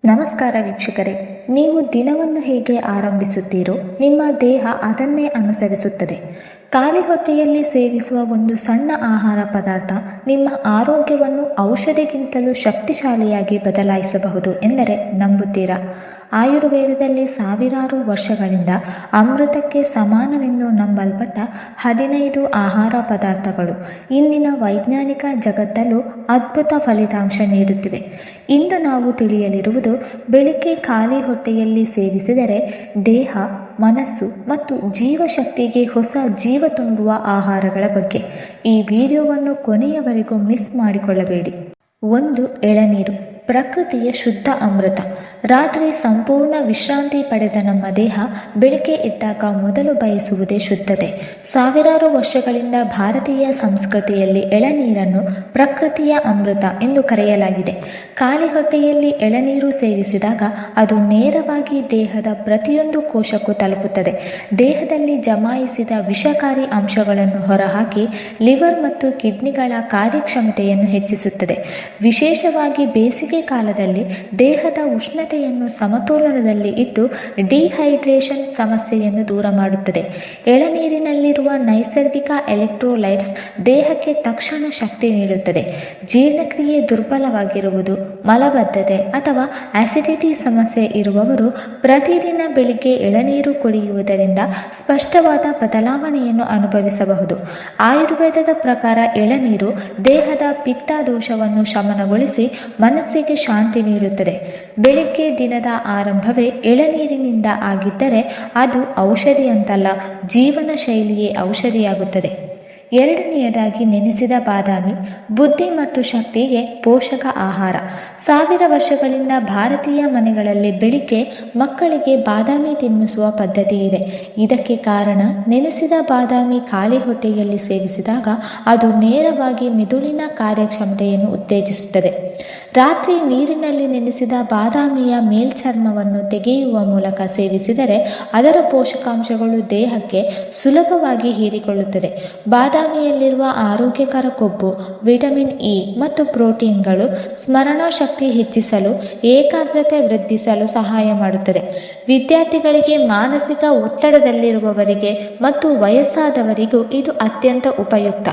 ನಮಸ್ಕಾರ ವೀಕ್ಷಕರೇ, ನೀವು ದಿನವನ್ನು ಹೇಗೆ ಆರಂಭಿಸುತ್ತೀರೋ ನಿಮ್ಮ ದೇಹ ಅದನ್ನೇ ಅನುಸರಿಸುತ್ತದೆ. ಖಾಲಿ ಹೊಟ್ಟೆಯಲ್ಲಿ ಸೇವಿಸುವ ಒಂದು ಸಣ್ಣ ಆಹಾರ ಪದಾರ್ಥ ನಿಮ್ಮ ಆರೋಗ್ಯವನ್ನು ಔಷಧಿಗಿಂತಲೂ ಶಕ್ತಿಶಾಲಿಯಾಗಿ ಬದಲಾಯಿಸಬಹುದು ಎಂದರೆ ನಂಬುತ್ತೀರಾ? ಆಯುರ್ವೇದದಲ್ಲಿ ಸಾವಿರಾರು ವರ್ಷಗಳಿಂದ ಅಮೃತಕ್ಕೆ ಸಮಾನವೆಂದು ನಂಬಲ್ಪಟ್ಟ 15 ಆಹಾರ ಪದಾರ್ಥಗಳು ಇಂದಿನ ವೈಜ್ಞಾನಿಕ ಜಗತ್ತಲ್ಲೂ ಅದ್ಭುತ ಫಲಿತಾಂಶ ನೀಡುತ್ತಿವೆ. ಇಂದು ನಾವು ತಿಳಿಯಲಿರುವುದು ಬೆಳಿಗ್ಗೆ ಖಾಲಿ ಹೊಟ್ಟೆಯಲ್ಲಿ ಸೇವಿಸಿದರೆ ದೇಹ, ಮನಸ್ಸು ಮತ್ತು ಜೀವಶಕ್ತಿಗೆ ಹೊಸ ಜೀವ ತುಂಬುವ ಆಹಾರಗಳ ಬಗ್ಗೆ. ಈ ವಿಡಿಯೋವನ್ನು ಕೊನೆಯವರೆಗೂ ಮಿಸ್ ಮಾಡಿಕೊಳ್ಳಬೇಡಿ. 1. ಎಳನೀರು, ಪ್ರಕೃತಿಯ ಶುದ್ಧ ಅಮೃತ. ರಾತ್ರಿ ಸಂಪೂರ್ಣ ವಿಶ್ರಾಂತಿ ಪಡೆದ ನಮ್ಮ ದೇಹ ಬೆಳಗ್ಗೆ ಎದ್ದಾಗ ಮೊದಲು ಬಯಸುವುದೇ ಶುದ್ಧತೆ. ಸಾವಿರಾರು ವರ್ಷಗಳಿಂದ ಭಾರತೀಯ ಸಂಸ್ಕೃತಿಯಲ್ಲಿ ಎಳನೀರನ್ನು ಪ್ರಕೃತಿಯ ಅಮೃತ ಎಂದು ಕರೆಯಲಾಗಿದೆ. ಖಾಲಿ ಹೊಟ್ಟೆಯಲ್ಲಿ ಎಳನೀರು ಸೇವಿಸಿದಾಗ ಅದು ನೇರವಾಗಿ ದೇಹದ ಪ್ರತಿಯೊಂದು ಕೋಶಕ್ಕೂ ತಲುಪುತ್ತದೆ. ದೇಹದಲ್ಲಿ ಜಮಾಯಿಸಿದ ವಿಷಕಾರಿ ಅಂಶಗಳನ್ನು ಹೊರಹಾಕಿ ಲಿವರ್ ಮತ್ತು ಕಿಡ್ನಿಗಳ ಕಾರ್ಯಕ್ಷಮತೆಯನ್ನು ಹೆಚ್ಚಿಸುತ್ತದೆ. ವಿಶೇಷವಾಗಿ ಬೇಸಿಗೆ ಕಾಲದಲ್ಲಿ ದೇಹದ ಉಷ್ಣತೆಯನ್ನು ಸಮತೋಲನದಲ್ಲಿ ಇಟ್ಟು ಡಿಹೈಡ್ರೇಷನ್ ಸಮಸ್ಯೆಯನ್ನು ದೂರ ಮಾಡುತ್ತದೆ. ಎಳನೀರಿನಲ್ಲಿರುವ ನೈಸರ್ಗಿಕ ಎಲೆಕ್ಟ್ರೋಲೈಟ್ಸ್ ದೇಹಕ್ಕೆ ತಕ್ಷಣ ಶಕ್ತಿ ನೀಡುತ್ತದೆ. ಜೀರ್ಣಕ್ರಿಯೆ ದುರ್ಬಲವಾಗಿರುವುದು, ಮಲಬದ್ಧತೆ ಅಥವಾ ಆಸಿಡಿಟಿ ಸಮಸ್ಯೆ ಇರುವವರು ಪ್ರತಿದಿನ ಬೆಳಿಗ್ಗೆ ಎಳನೀರು ಕುಡಿಯುವುದರಿಂದ ಸ್ಪಷ್ಟವಾದ ಬದಲಾವಣೆಯನ್ನು ಅನುಭವಿಸಬಹುದು. ಆಯುರ್ವೇದದ ಪ್ರಕಾರ ಎಳನೀರು ದೇಹದ ಪಿತ್ತ ದೋಷವನ್ನು ಶಮನಗೊಳಿಸಿ ಮನಸ್ಸಿಗೆ ಶಾಂತಿ ನೀಡುತ್ತದೆ. ಬೆಳಿಗ್ಗೆ ದಿನದ ಆರಂಭವೇ ಎಳನೀರಿನಿಂದ ಆಗಿದ್ದರೆ ಅದು ಔಷಧಿ ಅಂತಲ್ಲ, ಜೀವನ ಶೈಲಿಯೇ ಔಷಧಿಯಾಗುತ್ತದೆ. 2ನೇಯದಾಗಿ ನೆನೆಸಿದ ಬಾದಾಮಿ, ಬುದ್ಧಿ ಮತ್ತು ಶಕ್ತಿಗೆ ಪೋಷಕ ಆಹಾರ. ಸಾವಿರ ವರ್ಷಗಳಿಂದ ಭಾರತೀಯ ಮನೆಗಳಲ್ಲಿ ಬೆಳಿಗ್ಗೆ ಮಕ್ಕಳಿಗೆ ಬಾದಾಮಿ ತಿನ್ನಿಸುವ ಪದ್ಧತಿ ಇದೆ. ಇದಕ್ಕೆ ಕಾರಣ ನೆನೆಸಿದ ಬಾದಾಮಿ ಖಾಲಿ ಹೊಟ್ಟೆಯಲ್ಲಿ ಸೇವಿಸಿದಾಗ ಅದು ನೇರವಾಗಿ ಮೆದುಳಿನ ಕಾರ್ಯಕ್ಷಮತೆಯನ್ನು ಉತ್ತೇಜಿಸುತ್ತದೆ. ರಾತ್ರಿ ನೀರಿನಲ್ಲಿ ನೆನೆಸಿದ ಬಾದಾಮಿಯ ಮೇಲ್ಚರ್ಮವನ್ನು ತೆಗೆಯುವ ಮೂಲಕ ಸೇವಿಸಿದರೆ ಅದರ ಪೋಷಕಾಂಶಗಳು ದೇಹಕ್ಕೆ ಸುಲಭವಾಗಿ ಹೀರಿಕೊಳ್ಳುತ್ತದೆ. ಬಾದಾಮಿಯಲ್ಲಿರುವ ಆರೋಗ್ಯಕರ ಕೊಬ್ಬು, ವಿಟಮಿನ್ ಇ ಮತ್ತು ಪ್ರೋಟೀನ್ಗಳು ಸ್ಮರಣಾ ಶಕ್ತಿ ಹೆಚ್ಚಿಸಲು, ಏಕಾಗ್ರತೆ ವೃದ್ಧಿಸಲು ಸಹಾಯ ಮಾಡುತ್ತದೆ. ವಿದ್ಯಾರ್ಥಿಗಳಿಗೆ, ಮಾನಸಿಕ ಒತ್ತಡದಲ್ಲಿರುವವರಿಗೆ ಮತ್ತು ವಯಸ್ಸಾದವರಿಗೂ ಇದು ಅತ್ಯಂತ ಉಪಯುಕ್ತ.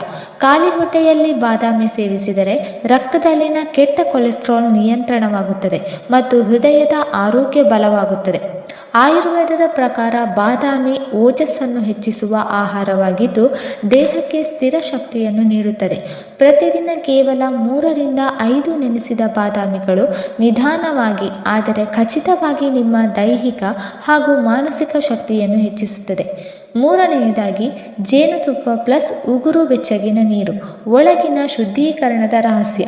ಖಾಲಿ ಹೊಟ್ಟೆಯಲ್ಲಿ ಬಾದಾಮಿ ಸೇವಿಸಿದರೆ ರಕ್ತದಲ್ಲಿನ ಕೆಟ್ಟ ಕೊಲೆಸ್ಟ್ರಾಲ್ ನಿಯಂತ್ರಣವಾಗುತ್ತದೆ ಮತ್ತು ಹೃದಯದ ಆರೋಗ್ಯ ಬಲವಾಗುತ್ತದೆ. ಆಯುರ್ವೇದದ ಪ್ರಕಾರ ಬಾದಾಮಿ ಓಜಸ್ಸನ್ನು ಹೆಚ್ಚಿಸುವ ಆಹಾರವಾಗಿದ್ದು ದೇಹಕ್ಕೆ ಸ್ಥಿರ ಶಕ್ತಿಯನ್ನು ನೀಡುತ್ತದೆ. ಪ್ರತಿದಿನ ಕೇವಲ 3ರಿಂದ 5 ನೆನೆಸಿದ ಬಾದಾಮಿಗಳು ನಿಧಾನವಾಗಿ ಆದರೆ ಖಚಿತವಾಗಿ ನಿಮ್ಮ ದೈಹಿಕ ಹಾಗೂ ಮಾನಸಿಕ ಶಕ್ತಿಯನ್ನು ಹೆಚ್ಚಿಸುತ್ತದೆ. 3ನೇಯದಾಗಿ ಜೇನುತುಪ್ಪ ಪ್ಲಸ್ ಉಗುರು ಬೆಚ್ಚಗಿನ ನೀರು, ಒಳಗಿನ ಶುದ್ಧೀಕರಣದ ರಹಸ್ಯ.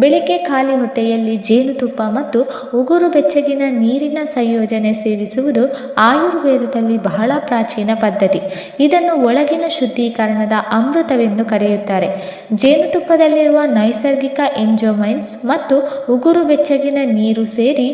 ಬೆಳಿಗ್ಗೆ ಖಾಲಿ ಹೊಟ್ಟೆಯಲ್ಲಿ ಜೇನುತುಪ್ಪ ಮತ್ತು ಉಗುರು ಬೆಚ್ಚಗಿನ ನೀರಿನ ಸಂಯೋಜನೆ ಸೇವಿಸುವುದು ಆಯುರ್ವೇದದಲ್ಲಿ ಬಹಳ ಪ್ರಾಚೀನ ಪದ್ಧತಿ. ಇದನ್ನು ಒಳಗಿನ ಶುದ್ಧೀಕರಣದ ಅಮೃತವೆಂದು ಕರೆಯುತ್ತಾರೆ. ಜೇನುತುಪ್ಪದಲ್ಲಿರುವ ನೈಸರ್ಗಿಕ ಎಂಜೈಮ್ಸ್ ಮತ್ತು ಉಗುರು ಬೆಚ್ಚಗಿನ ನೀರು ಸೇರಿ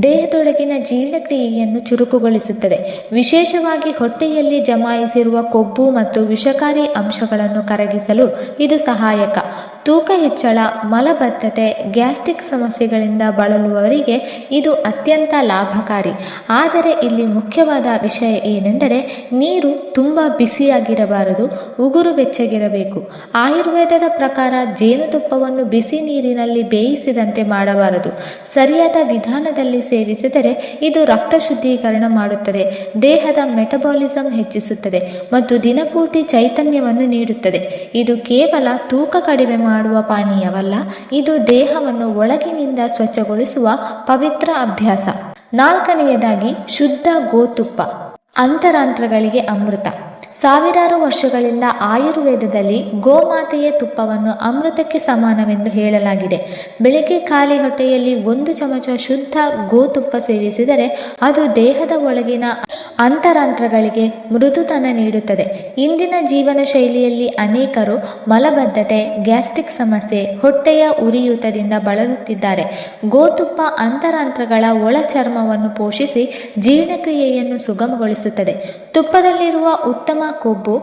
ದೇಹದೊಳಗಿನ ಜೀರ್ಣಕ್ರಿಯೆಯನ್ನು ಚುರುಕುಗೊಳಿಸುತ್ತದೆ. ವಿಶೇಷವಾಗಿ ಹೊಟ್ಟೆಯಲ್ಲಿ ಜಮಾಯಿಸಿರುವ ಕೊಬ್ಬು ಮತ್ತು ವಿಷಕಾರಿ ಅಂಶಗಳನ್ನು ಕರಗಿಸಲು ಇದು ಸಹಾಯಕ. ತೂಕ ಹೆಚ್ಚಳ, ಮಲಬದ್ಧತೆ, ಗ್ಯಾಸ್ಟ್ರಿಕ್ ಸಮಸ್ಯೆಗಳಿಂದ ಬಳಲುವವರಿಗೆ ಇದು ಅತ್ಯಂತ ಲಾಭಕಾರಿ. ಆದರೆ ಇಲ್ಲಿ ಮುಖ್ಯವಾದ ವಿಷಯ ಏನೆಂದರೆ ನೀರು ತುಂಬ ಬಿಸಿಯಾಗಿರಬಾರದು, ಉಗುರು ಬೆಚ್ಚಗಿರಬೇಕು. ಆಯುರ್ವೇದದ ಪ್ರಕಾರ ಜೇನುತುಪ್ಪವನ್ನು ಬಿಸಿ ನೀರಿನಲ್ಲಿ ಬೇಯಿಸಿದಂತೆ ಮಾಡಬಾರದು. ಸರಿಯಾದ ವಿಧಾನದಲ್ಲಿ ಸೇವಿಸಿದರೆ ಇದು ರಕ್ತ ಶುದ್ಧೀಕರಣ ಮಾಡುತ್ತದೆ, ದೇಹದ ಮೆಟಬಾಲಿಸಮ್ ಹೆಚ್ಚಿಸುತ್ತದೆ ಮತ್ತು ದಿನಪೂರ್ತಿ ಚೈತನ್ಯವನ್ನು ನೀಡುತ್ತದೆ. ಇದು ಕೇವಲ ತೂಕ ಕಡಿಮೆ ಮಾಡುವ ಪಾನೀಯವಲ್ಲ, ಇದು ದೇಹವನ್ನು ಒಳಗಿನಿಂದ ಸ್ವಚ್ಛಗೊಳಿಸುವ ಪವಿತ್ರ ಅಭ್ಯಾಸ. 4ನೇಯದಾಗಿ ಶುದ್ಧ ಗೋತುಪ್ಪ, ಅಂತರಾಂತ್ರಗಳಿಗೆ ಅಮೃತ. ಸಾವಿರಾರು ವರ್ಷಗಳಿಂದ ಆಯುರ್ವೇದದಲ್ಲಿ ಗೋಮಾತೆಯ ತುಪ್ಪವನ್ನು ಅಮೃತಕ್ಕೆ ಸಮಾನವೆಂದು ಹೇಳಲಾಗಿದೆ. ಬೆಳಿಗ್ಗೆ ಖಾಲಿ ಹೊಟ್ಟೆಯಲ್ಲಿ 1 ಚಮಚ ಶುದ್ಧ ಗೋತುಪ್ಪ ಸೇವಿಸಿದರೆ ಅದು ದೇಹದ ಒಳಗಿನ ಅಂತರಾಂತ್ರಗಳಿಗೆ ಮೃದುತನ ನೀಡುತ್ತದೆ. ಇಂದಿನ ಜೀವನ ಶೈಲಿಯಲ್ಲಿ ಅನೇಕರು ಮಲಬದ್ಧತೆ, ಗ್ಯಾಸ್ಟ್ರಿಕ್ ಸಮಸ್ಯೆ, ಹೊಟ್ಟೆಯ ಉರಿಯೂತದಿಂದ ಬಳಲುತ್ತಿದ್ದಾರೆ. ಗೋತುಪ್ಪ ಅಂತರಾಂತ್ರಗಳ ಒಳ ಚರ್ಮವನ್ನು ಪೋಷಿಸಿ ಜೀರ್ಣಕ್ರಿಯೆಯನ್ನು ಸುಗಮಗೊಳಿಸುತ್ತದೆ. ತುಪ್ಪದಲ್ಲಿರುವ ಉತ್ತಮ ಕೊಬ್ಬು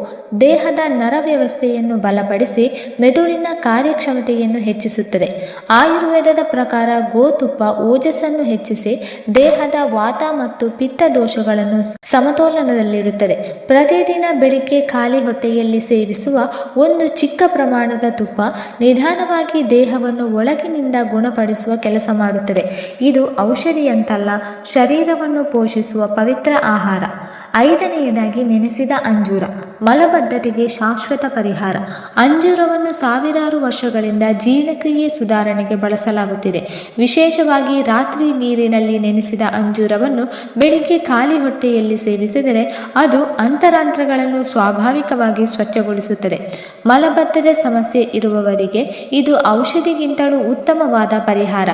ದೇಹದ ನರ ವ್ಯವಸ್ಥೆಯನ್ನು ಬಲಪಡಿಸಿ ಮೆದುಳಿನ ಕಾರ್ಯಕ್ಷಮತೆಯನ್ನು ಹೆಚ್ಚಿಸುತ್ತದೆ. ಆಯುರ್ವೇದದ ಪ್ರಕಾರ ಗೋತುಪ್ಪ ಓಜಸ್ಸನ್ನು ಹೆಚ್ಚಿಸಿ ದೇಹದ ವಾತ ಮತ್ತು ಪಿತ್ತ ದೋಷಗಳನ್ನು ಸಮತೋಲನದಲ್ಲಿಡುತ್ತದೆ. ಪ್ರತಿದಿನ ಬೆಳಿಗ್ಗೆ ಖಾಲಿ ಹೊಟ್ಟೆಯಲ್ಲಿ ಸೇವಿಸುವ ಒಂದು ಚಿಕ್ಕ ಪ್ರಮಾಣದ ತುಪ್ಪ ನಿಧಾನವಾಗಿ ದೇಹವನ್ನು ಒಳಗಿನಿಂದ ಗುಣಪಡಿಸುವ ಕೆಲಸ ಮಾಡುತ್ತದೆ. ಇದು ಔಷಧಿಯಂತಲ್ಲ, ಶರೀರವನ್ನು ಪೋಷಿಸುವ ಪವಿತ್ರ ಆಹಾರ. 5ನೇಯದಾಗಿ ನೆನೆಸಿದ ಅಂಜೂರ, ಮಲಬದ್ಧತೆಗೆ ಶಾಶ್ವತ ಪರಿಹಾರ. ಅಂಜೂರವನ್ನು ಸಾವಿರಾರು ವರ್ಷಗಳಿಂದ ಜೀರ್ಣಕ್ರಿಯೆ ಸುಧಾರಣೆಗೆ ಬಳಸಲಾಗುತ್ತಿದೆ. ವಿಶೇಷವಾಗಿ ರಾತ್ರಿ ನೀರಿನಲ್ಲಿ ನೆನೆಸಿದ ಅಂಜೂರವನ್ನು ಬೆಳಿಗ್ಗೆ ಖಾಲಿ ಹೊಟ್ಟೆಯಲ್ಲಿ ಸೇವಿಸಿದರೆ ಅದು ಅಂತರಾಂತ್ರಗಳನ್ನು ಸ್ವಾಭಾವಿಕವಾಗಿ ಸ್ವಚ್ಛಗೊಳಿಸುತ್ತದೆ. ಮಲಬದ್ಧತೆ ಸಮಸ್ಯೆ ಇರುವವರಿಗೆ ಇದು ಔಷಧಿಗಿಂತಲೂ ಉತ್ತಮವಾದ ಪರಿಹಾರ.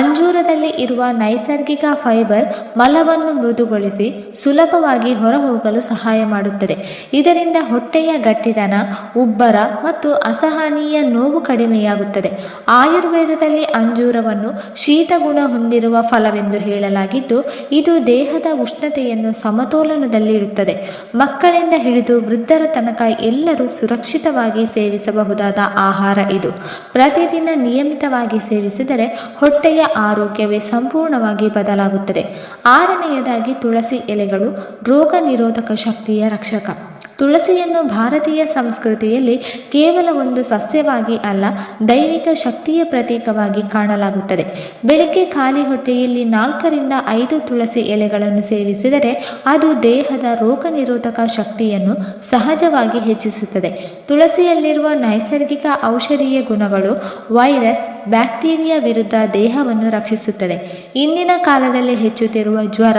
ಅಂಜೂರದಲ್ಲಿ ಇರುವ ನೈಸರ್ಗಿಕ ಫೈಬರ್ ಮಲವನ್ನು ಮೃದುಗೊಳಿಸಿ ಸುಲಭವಾಗಿ ಹೊರಹೋಗಲು ಸಹಾಯ ಮಾಡುತ್ತದೆ. ಇದರಿಂದ ಹೊಟ್ಟೆಯ ಗಟ್ಟಿತನ, ಉಬ್ಬರ ಮತ್ತು ಅಸಹನೀಯ ನೋವು ಕಡಿಮೆಯಾಗುತ್ತದೆ. ಆಯುರ್ವೇದದಲ್ಲಿ ಅಂಜೂರವನ್ನು ಶೀತಗುಣ ಹೊಂದಿರುವ ಫಲವೆಂದು ಹೇಳಲಾಗಿದ್ದು, ಇದು ದೇಹದ ಉಷ್ಣತೆಯನ್ನು ಸಮತೋಲನದಲ್ಲಿಡುತ್ತದೆ. ಮಕ್ಕಳಿಂದ ಹಿಡಿದು ವೃದ್ಧರ ತನಕ ಎಲ್ಲರೂ ಸುರಕ್ಷಿತವಾಗಿ ಸೇವಿಸಬಹುದಾದ ಆಹಾರ ಇದು. ಪ್ರತಿದಿನ ನಿಯಮಿತವಾಗಿ ಸೇವಿಸಿದರೆ ಹೊಟ್ಟೆಯ ಆರೋಗ್ಯವೇ ಸಂಪೂರ್ಣವಾಗಿ ಬದಲಾಗುತ್ತದೆ. 6ನೇಯದಾಗಿ ತುಳಸಿ ಎಲೆಗಳು, ರೋಗ ನಿರೋಧಕ ಶಕ್ತಿಯ ರಕ್ಷಕ. ತುಳಸಿಯನ್ನು ಭಾರತೀಯ ಸಂಸ್ಕೃತಿಯಲ್ಲಿ ಕೇವಲ ಒಂದು ಸಸ್ಯವಾಗಿ ಅಲ್ಲ, ದೈವಿಕ ಶಕ್ತಿಯ ಪ್ರತೀಕವಾಗಿ ಕಾಣಲಾಗುತ್ತದೆ. ಬೆಳಿಗ್ಗೆ ಖಾಲಿ ಹೊಟ್ಟೆಯಲ್ಲಿ 4ರಿಂದ 5 ತುಳಸಿ ಎಲೆಗಳನ್ನು ಸೇವಿಸಿದರೆ ಅದು ದೇಹದ ರೋಗ ನಿರೋಧಕ ಶಕ್ತಿಯನ್ನು ಸಹಜವಾಗಿ ಹೆಚ್ಚಿಸುತ್ತದೆ. ತುಳಸಿಯಲ್ಲಿರುವ ನೈಸರ್ಗಿಕ ಔಷಧೀಯ ಗುಣಗಳು ವೈರಸ್, ಬ್ಯಾಕ್ಟೀರಿಯಾ ವಿರುದ್ಧ ದೇಹವನ್ನು ರಕ್ಷಿಸುತ್ತದೆ. ಇಂದಿನ ಕಾಲದಲ್ಲಿ ಹೆಚ್ಚುತ್ತಿರುವ ಜ್ವರ,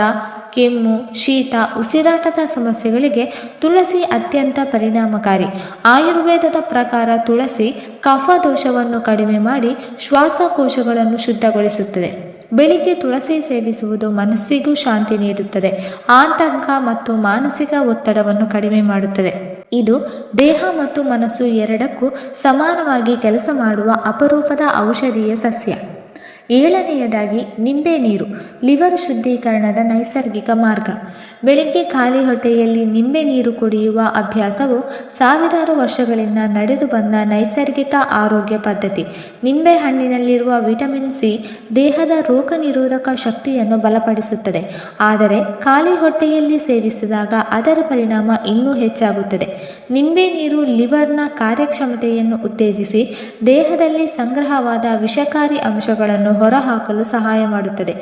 ಕೆಮ್ಮು, ಶೀತ, ಉಸಿರಾಟದ ಸಮಸ್ಯೆಗಳಿಗೆ ತುಳಸಿ ಅತ್ಯಂತ ಪರಿಣಾಮಕಾರಿ. ಆಯುರ್ವೇದದ ಪ್ರಕಾರ ತುಳಸಿ ಕಫ ದೋಷವನ್ನು ಕಡಿಮೆ ಮಾಡಿ ಶ್ವಾಸಕೋಶಗಳನ್ನು ಶುದ್ಧಗೊಳಿಸುತ್ತದೆ. ಬೆಳಿಗ್ಗೆ ತುಳಸಿ ಸೇವಿಸುವುದು ಮನಸ್ಸಿಗೂ ಶಾಂತಿ ನೀಡುತ್ತದೆ. ಆತಂಕ ಮತ್ತು ಮಾನಸಿಕ ಒತ್ತಡವನ್ನು ಕಡಿಮೆ ಮಾಡುತ್ತದೆ. ಇದು ದೇಹ ಮತ್ತು ಮನಸ್ಸು ಎರಡಕ್ಕೂ ಸಮಾನವಾಗಿ ಕೆಲಸ ಮಾಡುವ ಅಪರೂಪದ ಔಷಧೀಯ ಸಸ್ಯ. 7ನೇಯದಾಗಿ ನಿಂಬೆ ನೀರು, ಲಿವರ್ ಶುದ್ಧೀಕರಣದ ನೈಸರ್ಗಿಕ ಮಾರ್ಗ. ಬೆಳಿಗ್ಗೆ ಖಾಲಿ ಹೊಟ್ಟೆಯಲ್ಲಿ ನಿಂಬೆ ನೀರು ಕುಡಿಯುವ ಅಭ್ಯಾಸವು ಸಾವಿರಾರು ವರ್ಷಗಳಿಂದ ನಡೆದು ಬಂದ ನೈಸರ್ಗಿಕ ಆರೋಗ್ಯ ಪದ್ಧತಿ. ನಿಂಬೆ ಹಣ್ಣಿನಲ್ಲಿರುವ ವಿಟಮಿನ್ ಸಿ ದೇಹದ ರೋಗ ನಿರೋಧಕ ಶಕ್ತಿಯನ್ನು ಬಲಪಡಿಸುತ್ತದೆ. ಆದರೆ ಖಾಲಿ ಹೊಟ್ಟೆಯಲ್ಲಿ ಸೇವಿಸಿದಾಗ ಅದರ ಪರಿಣಾಮ ಇನ್ನೂ ಹೆಚ್ಚಾಗುತ್ತದೆ. ನಿಂಬೆ ನೀರು ಲಿವರ್ನ ಕಾರ್ಯಕ್ಷಮತೆಯನ್ನು ಉತ್ತೇಜಿಸಿ ದೇಹದಲ್ಲಿ ಸಂಗ್ರಹವಾದ ವಿಷಕಾರಿ ಅಂಶಗಳನ್ನು ಹೊರಹಾಕಲು ಸಹಾಯ ಮಾಡುತ್ತದೆ.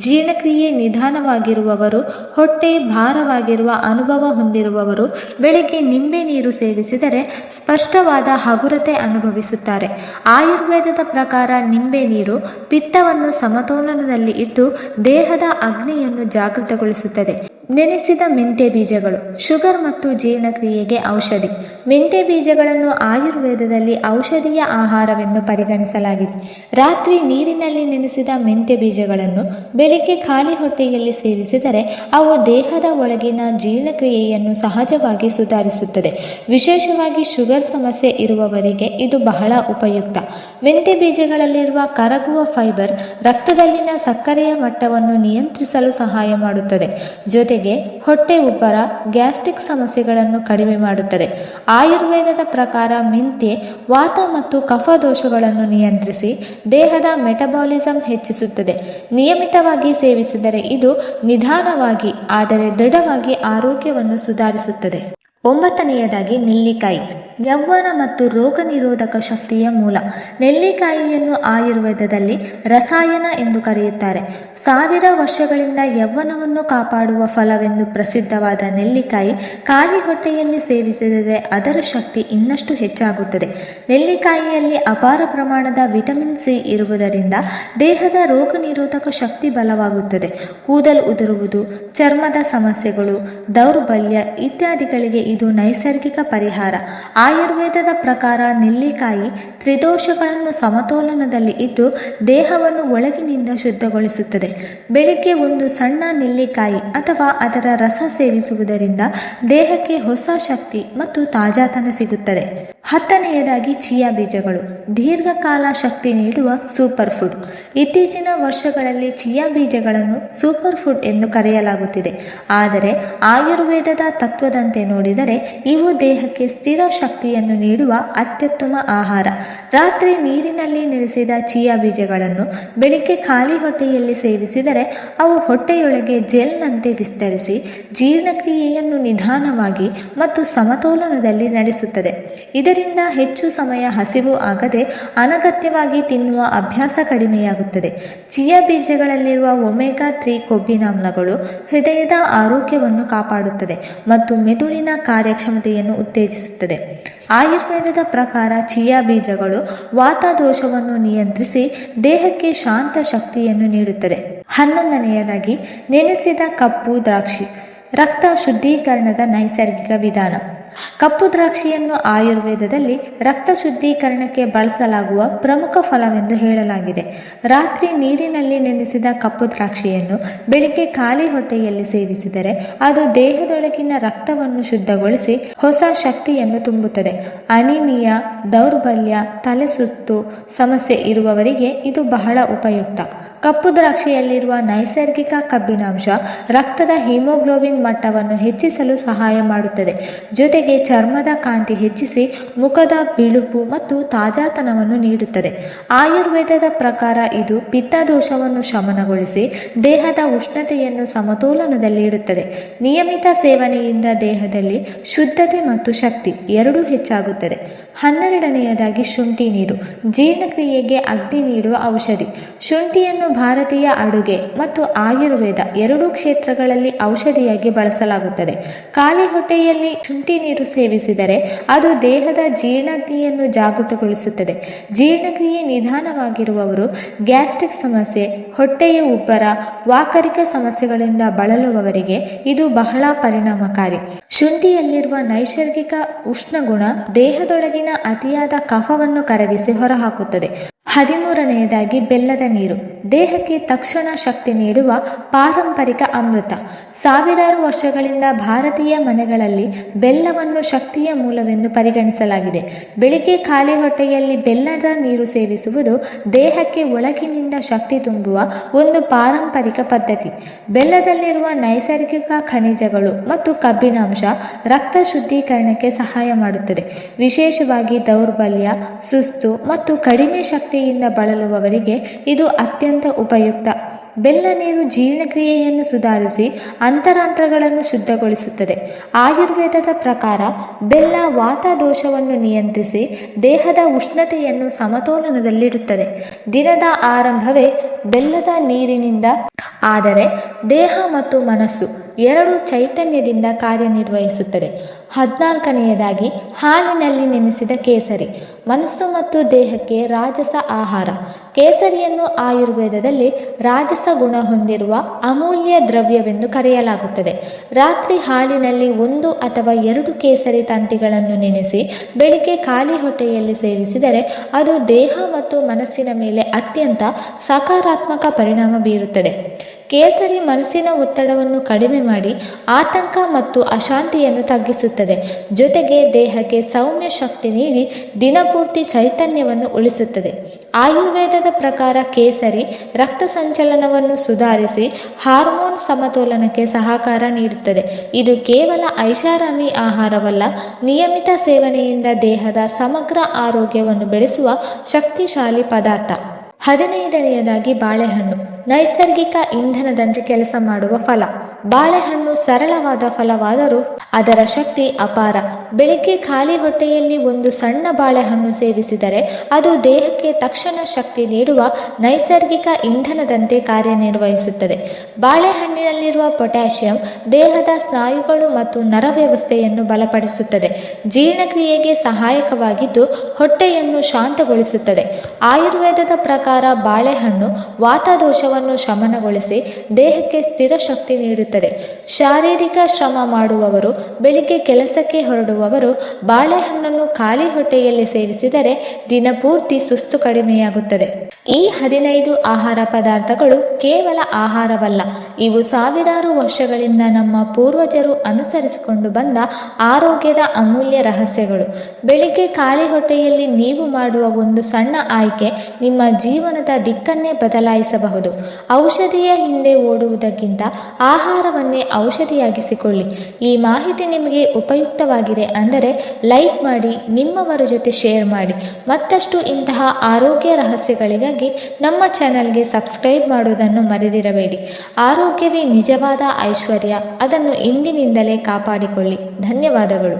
ಜೀರ್ಣಕ್ರಿಯೆ ನಿಧಾನವಾಗಿರುವವರು, ಹೊಟ್ಟೆ ಭಾರವಾಗಿರುವ ಅನುಭವ ಹೊಂದಿರುವವರು ಬೆಳಿಗ್ಗೆ ನಿಂಬೆ ನೀರು ಸೇವಿಸಿದರೆ ಸ್ಪಷ್ಟವಾದ ಹಗುರತೆ ಅನುಭವಿಸುತ್ತಾರೆ. ಆಯುರ್ವೇದದ ಪ್ರಕಾರ ನಿಂಬೆ ನೀರು ಪಿತ್ತವನ್ನು ಸಮತೋಲನದಲ್ಲಿ ಇಟ್ಟು ದೇಹದ ಅಗ್ನಿಯನ್ನು ಜಾಗೃತಗೊಳಿಸುತ್ತದೆ. ನೆನೆಸಿದ ಮೆಂತ್ಯ ಬೀಜಗಳು, ಶುಗರ್ ಮತ್ತು ಜೀರ್ಣಕ್ರಿಯೆಗೆ ಔಷಧಿ. ಮೆಂತ್ಯ ಬೀಜಗಳನ್ನು ಆಯುರ್ವೇದದಲ್ಲಿ ಔಷಧೀಯ ಆಹಾರವೆಂದು ಪರಿಗಣಿಸಲಾಗಿದೆ. ರಾತ್ರಿ ನೀರಿನಲ್ಲಿ ನೆನೆಸಿದ ಮೆಂತ್ಯ ಬೀಜಗಳನ್ನು ಬೆಳಿಗ್ಗೆ ಖಾಲಿ ಹೊಟ್ಟೆಯಲ್ಲಿ ಸೇವಿಸಿದರೆ ಅವು ದೇಹದ ಒಳಗಿನ ಜೀರ್ಣಕ್ರಿಯೆಯನ್ನು ಸಹಜವಾಗಿ ಸುಧಾರಿಸುತ್ತದೆ. ವಿಶೇಷವಾಗಿ ಶುಗರ್ ಸಮಸ್ಯೆ ಇರುವವರಿಗೆ ಇದು ಬಹಳ ಉಪಯುಕ್ತ. ಮೆಂತ್ಯ ಬೀಜಗಳಲ್ಲಿರುವ ಕರಗುವ ಫೈಬರ್ ರಕ್ತದಲ್ಲಿನ ಸಕ್ಕರೆಯ ಮಟ್ಟವನ್ನು ನಿಯಂತ್ರಿಸಲು ಸಹಾಯ ಮಾಡುತ್ತದೆ. ಜೊತೆಗೆ ಹೊಟ್ಟೆ ಉಬ್ಬರ, ಗ್ಯಾಸ್ಟ್ರಿಕ್ ಸಮಸ್ಯೆಗಳನ್ನು ಕಡಿಮೆ ಮಾಡುತ್ತದೆ. ಆಯುರ್ವೇದದ ಪ್ರಕಾರ ಮೆಂತ್ಯೆ ವಾತ ಮತ್ತು ಕಫ ದೋಷಗಳನ್ನು ನಿಯಂತ್ರಿಸಿ ದೇಹದ ಮೆಟಬಾಲಿಸಂ ಹೆಚ್ಚಿಸುತ್ತದೆ. ನಿಯಮಿತವಾಗಿ ಸೇವಿಸಿದರೆ ಇದು ನಿಧಾನವಾಗಿ ಆದರೆ ದೃಢವಾಗಿ ಆರೋಗ್ಯವನ್ನು ಸುಧಾರಿಸುತ್ತದೆ. 9ನೇಯದಾಗಿ ನೆಲ್ಲಿಕಾಯಿ, ಯೌವನ ಮತ್ತು ರೋಗ ನಿರೋಧಕ ಶಕ್ತಿಯ ಮೂಲ. ನೆಲ್ಲಿಕಾಯಿಯನ್ನು ಆಯುರ್ವೇದದಲ್ಲಿ ರಸಾಯನ ಎಂದು ಕರೆಯುತ್ತಾರೆ. ಸಾವಿರ ವರ್ಷಗಳಿಂದ ಯೌವನವನ್ನು ಕಾಪಾಡುವ ಫಲವೆಂದು ಪ್ರಸಿದ್ಧವಾದ ನೆಲ್ಲಿಕಾಯಿ ಖಾಲಿ ಹೊಟ್ಟೆಯಲ್ಲಿ ಸೇವಿಸಿದರೆ ಅದರ ಶಕ್ತಿ ಇನ್ನಷ್ಟು ಹೆಚ್ಚಾಗುತ್ತದೆ. ನೆಲ್ಲಿಕಾಯಿಯಲ್ಲಿ ಅಪಾರ ಪ್ರಮಾಣದ ವಿಟಮಿನ್ ಸಿ ಇರುವುದರಿಂದ ದೇಹದ ರೋಗ ನಿರೋಧಕ ಶಕ್ತಿ ಬಲವಾಗುತ್ತದೆ. ಕೂದಲು ಉದುರುವುದು, ಚರ್ಮದ ಸಮಸ್ಯೆಗಳು, ದೌರ್ಬಲ್ಯ ಇತ್ಯಾದಿಗಳಿಗೆ ಇದು ನೈಸರ್ಗಿಕ ಪರಿಹಾರ. ಆಯುರ್ವೇದದ ಪ್ರಕಾರ ನೆಲ್ಲಿಕಾಯಿ ತ್ರಿದೋಷಗಳನ್ನು ಸಮತೋಲನದಲ್ಲಿ ಇಟ್ಟು ದೇಹವನ್ನು ಒಳಗಿನಿಂದ ಶುದ್ಧಗೊಳಿಸುತ್ತದೆ. ಬೆಳಿಗ್ಗೆ ಒಂದು ಸಣ್ಣ ನೆಲ್ಲಿಕಾಯಿ ಅಥವಾ ಅದರ ರಸ ಸೇವಿಸುವುದರಿಂದ ದೇಹಕ್ಕೆ ಹೊಸ ಶಕ್ತಿ ಮತ್ತು ತಾಜಾತನ ಸಿಗುತ್ತದೆ. 10ನೆಯದಾಗಿ ಚಿಯಾ ಬೀಜಗಳು ದೀರ್ಘಕಾಲ ಶಕ್ತಿ ನೀಡುವ ಸೂಪರ್ ಫುಡ್. ಇತ್ತೀಚಿನ ವರ್ಷಗಳಲ್ಲಿ ಚಿಯಾ ಬೀಜಗಳನ್ನು ಸೂಪರ್ ಫುಡ್ ಎಂದು ಕರೆಯಲಾಗುತ್ತಿದೆ. ಆದರೆ ಆಯುರ್ವೇದದ ತತ್ವದಂತೆ ನೋಡಿದರೆ ಇವು ದೇಹಕ್ಕೆ ಸ್ಥಿರ ಶಕ್ತಿಯನ್ನು ನೀಡುವ ಅತ್ಯುತ್ತಮ ಆಹಾರ. ರಾತ್ರಿ ನೀರಿನಲ್ಲಿ ನೆನೆಸಿದ ಚಿಯಾ ಬೀಜಗಳನ್ನು ಬೆಳಿಗ್ಗೆ ಖಾಲಿ ಹೊಟ್ಟೆಯಲ್ಲಿ ಸೇವಿಸಿದರೆ ಅವು ಹೊಟ್ಟೆಯೊಳಗೆ ಜೆಲ್ನಂತೆ ವಿಸ್ತರಿಸಿ ಜೀರ್ಣಕ್ರಿಯೆಯನ್ನು ನಿಧಾನವಾಗಿ ಮತ್ತು ಸಮತೋಲನದಲ್ಲಿ ನಡೆಸುತ್ತದೆ. ಇದರಿಂದ ಹೆಚ್ಚು ಸಮಯ ಹಸಿವು ಆಗದೆ ಅನಗತ್ಯವಾಗಿ ತಿನ್ನುವ ಅಭ್ಯಾಸ ಕಡಿಮೆಯಾಗುತ್ತದೆ. ಚಿಯಾ ಬೀಜಗಳಲ್ಲಿರುವ ಒಮೆಗಾ 3 ಕೊಬ್ಬಿನಾಮ್ಲಗಳು ಹೃದಯದ ಆರೋಗ್ಯವನ್ನು ಕಾಪಾಡುತ್ತದೆ ಮತ್ತು ಮೆದುಳಿನ ಕಾರ್ಯಕ್ಷಮತೆಯನ್ನು ಉತ್ತೇಜಿಸುತ್ತದೆ. ಆಯುರ್ವೇದದ ಪ್ರಕಾರ ಚಿಯಾ ಬೀಜಗಳು ವಾತದೋಷವನ್ನು ನಿಯಂತ್ರಿಸಿ ದೇಹಕ್ಕೆ ಶಾಂತ ಶಕ್ತಿಯನ್ನು ನೀಡುತ್ತದೆ. 11ನೆಯದಾಗಿ ನೆನೆಸಿದ ಕಪ್ಪು ದ್ರಾಕ್ಷಿ ರಕ್ತ ಶುದ್ಧೀಕರಣದ ನೈಸರ್ಗಿಕ ವಿಧಾನ. ಕಪ್ಪು ದ್ರಾಕ್ಷಿಯನ್ನು ಆಯುರ್ವೇದದಲ್ಲಿ ರಕ್ತ ಶುದ್ಧೀಕರಣಕ್ಕೆ ಬಳಸಲಾಗುವ ಪ್ರಮುಖ ಫಲವೆಂದು ಹೇಳಲಾಗಿದೆ. ರಾತ್ರಿ ನೀರಿನಲ್ಲಿ ನೆನೆಸಿದ ಕಪ್ಪು ದ್ರಾಕ್ಷಿಯನ್ನು ಬೆಳಿಗ್ಗೆ ಖಾಲಿ ಹೊಟ್ಟೆಯಲ್ಲಿ ಸೇವಿಸಿದರೆ ಅದು ದೇಹದೊಳಗಿನ ರಕ್ತವನ್ನು ಶುದ್ಧಗೊಳಿಸಿ ಹೊಸ ಶಕ್ತಿಯನ್ನು ತುಂಬುತ್ತದೆ. ಅನಿಮಿಯಾ, ದೌರ್ಬಲ್ಯ, ತಲೆಸುತ್ತು ಸಮಸ್ಯೆ ಇರುವವರಿಗೆ ಇದು ಬಹಳ ಉಪಯುಕ್ತ. ಕಪ್ಪು ದ್ರಾಕ್ಷಿಯಲ್ಲಿರುವ ನೈಸರ್ಗಿಕ ಕಬ್ಬಿನಾಂಶ ರಕ್ತದ ಹಿಮೋಗ್ಲೋಬಿನ್ ಮಟ್ಟವನ್ನು ಹೆಚ್ಚಿಸಲು ಸಹಾಯ ಮಾಡುತ್ತದೆ. ಜೊತೆಗೆ ಚರ್ಮದ ಕಾಂತಿ ಹೆಚ್ಚಿಸಿ ಮುಖದ ಬಿಳುಪು ಮತ್ತು ತಾಜಾತನವನ್ನು ನೀಡುತ್ತದೆ. ಆಯುರ್ವೇದದ ಪ್ರಕಾರ ಇದು ಪಿತ್ತದೋಷವನ್ನು ಶಮನಗೊಳಿಸಿ ದೇಹದ ಉಷ್ಣತೆಯನ್ನು ಸಮತೋಲನದಲ್ಲಿ ಇಡುತ್ತದೆ. ನಿಯಮಿತ ಸೇವನೆಯಿಂದ ದೇಹದಲ್ಲಿ ಶುದ್ಧತೆ ಮತ್ತು ಶಕ್ತಿ ಎರಡೂ ಹೆಚ್ಚಾಗುತ್ತದೆ. 12ನೆಯದಾಗಿ ಶುಂಠಿ ನೀರು ಜೀರ್ಣಕ್ರಿಯೆಗೆ ಅಗ್ನಿ ನೀಡುವ ಔಷಧಿ. ಶುಂಠಿಯನ್ನು ಭಾರತೀಯ ಅಡುಗೆ ಮತ್ತು ಆಯುರ್ವೇದ ಎರಡೂ ಕ್ಷೇತ್ರಗಳಲ್ಲಿ ಔಷಧಿಯಾಗಿ ಬಳಸಲಾಗುತ್ತದೆ. ಖಾಲಿ ಹೊಟ್ಟೆಯಲ್ಲಿ ಶುಂಠಿ ನೀರು ಸೇವಿಸಿದರೆ ಅದು ದೇಹದ ಜೀರ್ಣಕ್ರಿಯೆಯನ್ನು ಜಾಗೃತಗೊಳಿಸುತ್ತದೆ. ಜೀರ್ಣಕ್ರಿಯೆ ನಿಧಾನವಾಗಿರುವವರು, ಗ್ಯಾಸ್ಟ್ರಿಕ್ ಸಮಸ್ಯೆ, ಹೊಟ್ಟೆಯ ಉಬ್ಬರ, ವಾಕರಿಕ ಸಮಸ್ಯೆಗಳಿಂದ ಬಳಲುವವರಿಗೆ ಇದು ಬಹಳ ಪರಿಣಾಮಕಾರಿ. ಶುಂಠಿಯಲ್ಲಿರುವ ನೈಸರ್ಗಿಕ ಉಷ್ಣಗುಣ ದೇಹದೊಳಗಿನ ಅತಿಯಾದ ಕಫವನ್ನು ಕರಗಿಸಿ ಹೊರಹಾಕುತ್ತದೆ. 13ನೆಯದಾಗಿ ಬೆಲ್ಲದ ನೀರು ದೇಹಕ್ಕೆ ತಕ್ಷಣ ಶಕ್ತಿ ನೀಡುವ ಪಾರಂಪರಿಕ ಅಮೃತ. ಸಾವಿರಾರು ವರ್ಷಗಳಿಂದ ಭಾರತೀಯ ಮನೆಗಳಲ್ಲಿ ಬೆಲ್ಲವನ್ನು ಶಕ್ತಿಯ ಮೂಲವೆಂದು ಪರಿಗಣಿಸಲಾಗಿದೆ. ಬೆಳಿಗ್ಗೆ ಖಾಲಿ ಹೊಟ್ಟೆಯಲ್ಲಿ ಬೆಲ್ಲದ ನೀರು ಸೇವಿಸುವುದು ದೇಹಕ್ಕೆ ಒಳಗಿನಿಂದ ಶಕ್ತಿ ತುಂಬುವ ಒಂದು ಪಾರಂಪರಿಕ ಪದ್ಧತಿ. ಬೆಲ್ಲದಲ್ಲಿರುವ ನೈಸರ್ಗಿಕ ಖನಿಜಗಳು ಮತ್ತು ಕಬ್ಬಿನಾಂಶ ರಕ್ತ ಶುದ್ಧೀಕರಣಕ್ಕೆ ಸಹಾಯ ಮಾಡುತ್ತದೆ. ವಿಶೇಷವಾಗಿ ದೌರ್ಬಲ್ಯ, ಸುಸ್ತು ಮತ್ತು ಕಡಿಮೆ ಶಕ್ತಿಯಿಂದ ಬಳಲುವವರಿಗೆ ಇದು ಅತ್ಯಂತ ಉಪಯುಕ್ತ. ಬೆಲ್ಲ ನೀರು ಜೀರ್ಣಕ್ರಿಯೆಯನ್ನು ಸುಧಾರಿಸಿ ಅಂತರಾಂತ್ರಗಳನ್ನು ಶುದ್ಧಗೊಳಿಸುತ್ತದೆ. ಆಯುರ್ವೇದದ ಪ್ರಕಾರ ಬೆಲ್ಲ ವಾತದೋಷವನ್ನು ನಿಯಂತ್ರಿಸಿ ದೇಹದ ಉಷ್ಣತೆಯನ್ನು ಸಮತೋಲನದಲ್ಲಿಡುತ್ತದೆ. ದಿನದ ಆರಂಭವೇ ಬೆಲ್ಲದ ನೀರಿನಿಂದ ಆದರೆ ದೇಹ ಮತ್ತು ಮನಸ್ಸು ಎರಡೂ ಚೈತನ್ಯದಿಂದ ಕಾರ್ಯನಿರ್ವಹಿಸುತ್ತದೆ. 14ನೆಯದಾಗಿ ಹಾಲಿನಲ್ಲಿ ನೆನೆಸಿದ ಕೇಸರಿ ಮನಸ್ಸು ಮತ್ತು ದೇಹಕ್ಕೆ ರಾಜಸ ಆಹಾರ. ಕೇಸರಿಯನ್ನು ಆಯುರ್ವೇದದಲ್ಲಿ ರಾಜಸ ಗುಣ ಹೊಂದಿರುವ ಅಮೂಲ್ಯ ದ್ರವ್ಯವೆಂದು ಕರೆಯಲಾಗುತ್ತದೆ. ರಾತ್ರಿ ಹಾಲಿನಲ್ಲಿ 1 ಅಥವಾ 2 ಕೇಸರಿ ತಂತಿಗಳನ್ನು ನೆನೆಸಿ ಬೆಳಿಗ್ಗೆ ಖಾಲಿ ಹೊಟ್ಟೆಯಲ್ಲಿ ಸೇವಿಸಿದರೆ ಅದು ದೇಹ ಮತ್ತು ಮನಸ್ಸಿನ ಮೇಲೆ ಅತ್ಯಂತ ಸಕಾರಾತ್ಮಕ ಪರಿಣಾಮ ಬೀರುತ್ತದೆ. ಕೇಸರಿ ಮನಸ್ಸಿನ ಒತ್ತಡವನ್ನು ಕಡಿಮೆ ಮಾಡಿ ಆತಂಕ ಮತ್ತು ಅಶಾಂತಿಯನ್ನು ತಗ್ಗಿಸುತ್ತದೆ. ಜೊತೆಗೆ ದೇಹಕ್ಕೆ ಸೌಮ್ಯ ಶಕ್ತಿ ನೀಡಿ ದಿನಪೂರ್ತಿ ಚೈತನ್ಯವನ್ನು ಉಳಿಸುತ್ತದೆ. ಆಯುರ್ವೇದದ ಪ್ರಕಾರ ಕೇಸರಿ ರಕ್ತ ಸಂಚಲನವನ್ನು ಸುಧಾರಿಸಿ ಹಾರ್ಮೋನ್ ಸಮತೋಲನಕ್ಕೆ ಸಹಕಾರ ನೀಡುತ್ತದೆ. ಇದು ಕೇವಲ ಐಷಾರಾಮಿ ಆಹಾರವಲ್ಲ, ನಿಯಮಿತ ಸೇವನೆಯಿಂದ ದೇಹದ ಸಮಗ್ರ ಆರೋಗ್ಯವನ್ನು ಬೆಳೆಸುವ ಶಕ್ತಿಶಾಲಿ ಪದಾರ್ಥ. 15ನೆಯದಾಗಿ ಬಾಳೆಹಣ್ಣು ನೈಸರ್ಗಿಕ ಇಂಧನದಂತೆ ಕೆಲಸ ಮಾಡುವ ಫಲ. ಬಾಳೆಹಣ್ಣು ಸರಳವಾದ ಫಲವಾದರೂ ಅದರ ಶಕ್ತಿ ಅಪಾರ. ಬೆಳಿಗ್ಗೆ ಖಾಲಿ ಹೊಟ್ಟೆಯಲ್ಲಿ 1 ಸಣ್ಣ ಬಾಳೆಹಣ್ಣು ಸೇವಿಸಿದರೆ ಅದು ದೇಹಕ್ಕೆ ತಕ್ಷಣ ಶಕ್ತಿ ನೀಡುವ ನೈಸರ್ಗಿಕ ಇಂಧನದಂತೆ ಕಾರ್ಯನಿರ್ವಹಿಸುತ್ತದೆ. ಬಾಳೆಹಣ್ಣಿನಲ್ಲಿರುವ ಪೊಟ್ಯಾಷಿಯಂ ದೇಹದ ಸ್ನಾಯುಗಳು ಮತ್ತು ನರವ್ಯವಸ್ಥೆಯನ್ನು ಬಲಪಡಿಸುತ್ತದೆ. ಜೀರ್ಣಕ್ರಿಯೆಗೆ ಸಹಾಯಕವಾಗಿದ್ದು ಹೊಟ್ಟೆಯನ್ನು ಶಾಂತಗೊಳಿಸುತ್ತದೆ. ಆಯುರ್ವೇದದ ಪ್ರಕಾರ ಬಾಳೆಹಣ್ಣು ವಾತದೋಷವನ್ನು ಶಮನಗೊಳಿಸಿ ದೇಹಕ್ಕೆ ಸ್ಥಿರ ಶಕ್ತಿ ನೀಡುತ್ತದೆ. ನೀಡುತ್ತದೆ. ಶಾರೀರಿಕ ಶ್ರಮ ಮಾಡುವವರು, ಬೆಳಿಗ್ಗೆ ಕೆಲಸಕ್ಕೆ ಹೊರಡುವವರು ಬಾಳೆಹಣ್ಣನ್ನು ಖಾಲಿ ಹೊಟ್ಟೆಯಲ್ಲಿ ಸೇವಿಸಿದರೆ ದಿನಪೂರ್ತಿ ಸುಸ್ತು ಕಡಿಮೆಯಾಗುತ್ತದೆ. ಈ 15 ಆಹಾರ ಪದಾರ್ಥಗಳು ಕೇವಲ ಆಹಾರವಲ್ಲ, ಇವು ಸಾವಿರಾರು ವರ್ಷಗಳಿಂದ ನಮ್ಮ ಪೂರ್ವಜರು ಅನುಸರಿಸಿಕೊಂಡು ಬಂದ ಆರೋಗ್ಯದ ಅಮೂಲ್ಯ ರಹಸ್ಯಗಳು. ಬೆಳಿಗ್ಗೆ ಖಾಲಿ ಹೊಟ್ಟೆಯಲ್ಲಿ ನೀವು ಮಾಡುವ ಒಂದು ಸಣ್ಣ ಆಯ್ಕೆ ನಿಮ್ಮ ಜೀವನದ ದಿಕ್ಕನ್ನೇ ಬದಲಾಯಿಸಬಹುದು. ಔಷಧಿಯ ಹಿಂದೆ ಓಡುವುದಕ್ಕಿಂತ ಆಹಾರವನ್ನೇ ಔಷಧಿಯಾಗಿಸಿಕೊಳ್ಳಿ. ಈ ಮಾಹಿತಿ ನಿಮಗೆ ಉಪಯುಕ್ತವಾಗಿದೆ ಅಂದರೆ ಲೈಕ್ ಮಾಡಿ, ನಿಮ್ಮವರ ಜೊತೆ ಶೇರ್ ಮಾಡಿ. ಮತ್ತಷ್ಟು ಇಂತಹ ಆರೋಗ್ಯ ರಹಸ್ಯಗಳಿಗಾಗಿ ನಮ್ಮ ಚಾನೆಲ್ಗೆ ಸಬ್ಸ್ಕ್ರೈಬ್ ಮಾಡುವುದನ್ನು ಮರೆದಿರಬೇಡಿ. ಆರೋಗ್ಯವೇ ನಿಜವಾದ ಐಶ್ವರ್ಯ, ಅದನ್ನು ಇಂದಿನಿಂದಲೇ ಕಾಪಾಡಿಕೊಳ್ಳಿ. ಧನ್ಯವಾದಗಳು.